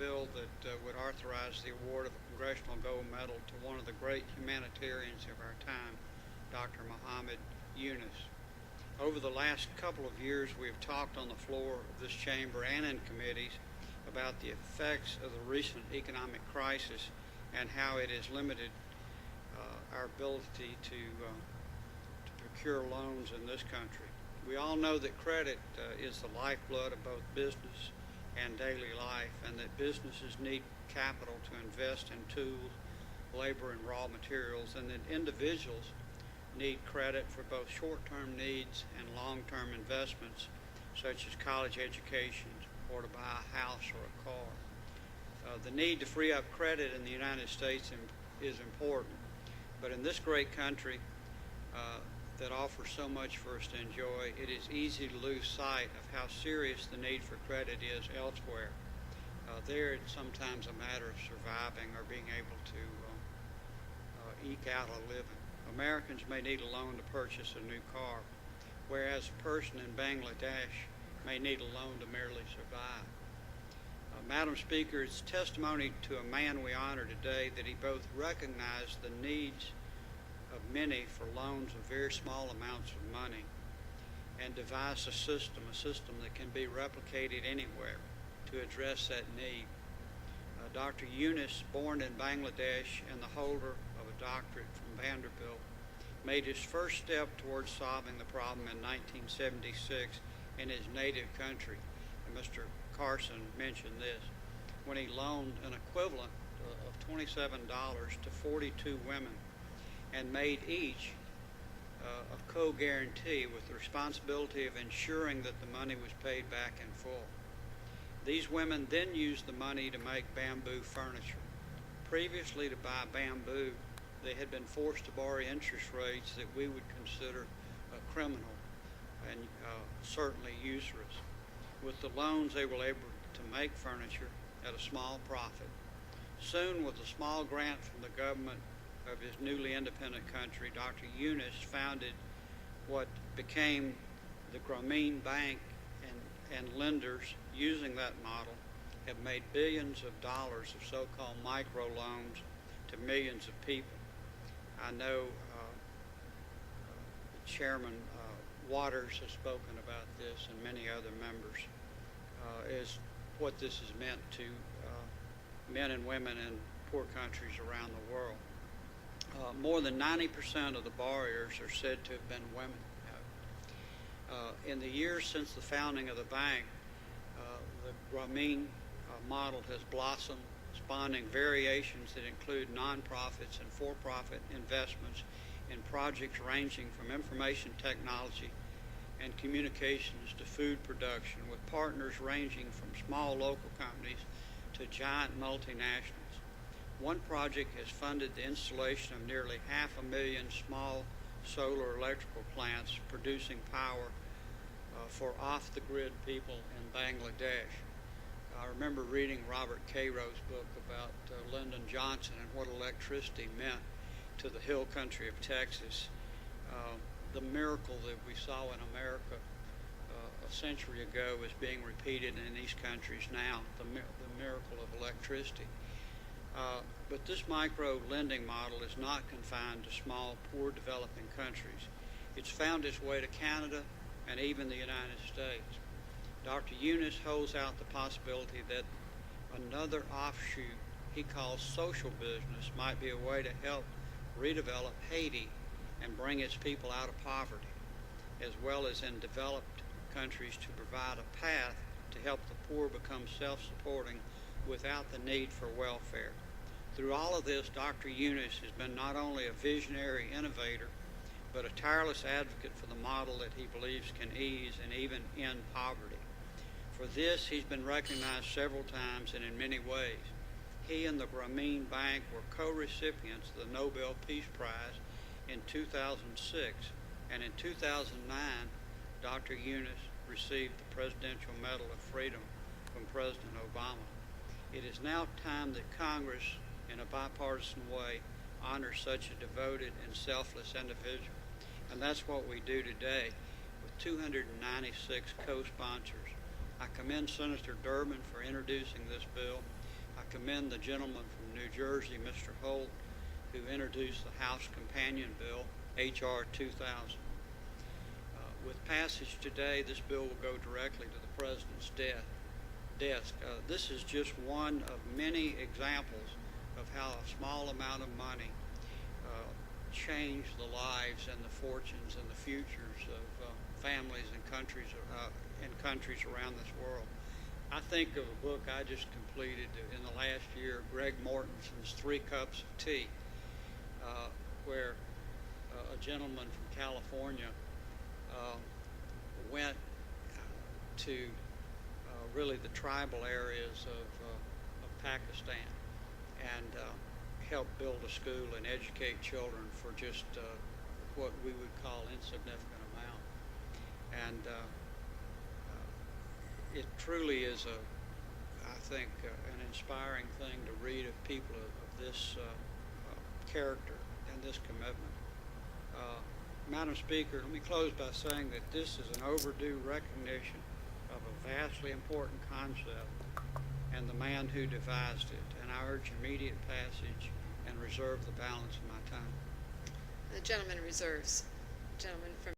bill that would authorize the award of a Congressional Gold Medal to one of the great humanitarians of our time, Dr. Muhammad Yunus. Over the last couple of years, we have talked on the floor of this chamber and in committees about the effects of the recent economic crisis and how it has limited our ability to procure loans in this country. We all know that credit is the lifeblood of both business and daily life, and that businesses need capital to invest in tools, labor, and raw materials, and that individuals need credit for both short-term needs and long-term investments, such as college education or to buy a house or a car. The need to free up credit in the United States is important, but in this great country that offers so much for us to enjoy, it is easy to lose sight of how serious the need for credit is elsewhere. There, it's sometimes a matter of surviving or being able to eke out a living. Americans may need a loan to purchase a new car, whereas a person in Bangladesh may need a loan to merely survive. Madam Speaker, it's testimony to a man we honor today that he both recognized the needs of many for loans of very small amounts of money and devised a system that can be replicated anywhere to address that need. Dr. Yunus, born in Bangladesh and the holder of a doctorate from Vanderbilt, made his first step towards solving the problem in 1976 in his native country. And Mr. Carson mentioned this, when he loaned an equivalent of $27 to 42 women and made each a co-guarantee with the responsibility of ensuring that the money was paid back in full. These women then used the money to make bamboo furniture. Previously, to buy bamboo, they had been forced to borrow interest rates that we would consider criminal and certainly usurious. With the loans, they were able to make furniture at a small profit. Soon, with a small grant from the government of his newly independent country, Dr. Yunus founded what became the Grameen Bank, and lenders using that model have made billions of dollars of so-called microloans to millions of people. I know Chairman Waters has spoken about this, and many other members, is what this has meant to men and women in poor countries around the world. More than 90% of the borrowers are said to have been women. In the years since the founding of the bank, the Grameen model has blossomed, spawning variations that include nonprofits and for-profit investments in projects ranging from information technology and communications to food production, with partners ranging from small local companies to giant multinationals. One project has funded the installation of nearly 500,000 small solar electrical plants producing power for off-the-grid people in Bangladesh. I remember reading Robert Cairo's book about Lyndon Johnson and what electricity meant to the hill country of Texas. The miracle that we saw in America a century ago is being repeated in these countries now, the miracle of electricity. But this micro lending model is not confined to small, poor developing countries. It's found its way to Canada and even the United States. Dr. Yunus holds out the possibility that another offshoot he calls social business might be a way to help redevelop Haiti and bring its people out of poverty, as well as in developed countries to provide a path to help the poor become self-supporting without the need for welfare. Through all of this, Dr. Yunus has been not only a visionary innovator, but a tireless advocate for the model that he believes can ease and even end poverty. For this, he's been recognized several times and in many ways. He and the Grameen Bank were co-recipients of the Nobel Peace Prize in 2006, and in 2009, Dr. Yunus received the Presidential Medal of Freedom from President Obama. It is now time that Congress, in a bipartisan way, honors such a devoted and selfless individual. And that's what we do today with 296 co-sponsors. I commend Senator Durbin for introducing this bill, commend the gentleman from New Jersey, Mr. Holt, who introduced the House Companion Bill, H.R. 2000. With passage today, this bill will go directly to the President's desk. This is just one of many examples of how a small amount of money changed the lives and the fortunes and the futures of families and countries around this world. I think of a book I just completed in the last year, Greg Mortensen's 3 Cups of Tea, where a gentleman from California went to really the tribal areas of Pakistan and helped build a school and educate children for just what we would call insignificant amount. And it truly is I think, an inspiring thing to read of people of this character and this commitment. Madam Speaker, let me close by saying that this is an overdue recognition of a vastly important concept and the man who devised it, and I urge immediate passage and reserve the balance of my time. The gentleman reserves. Gentleman from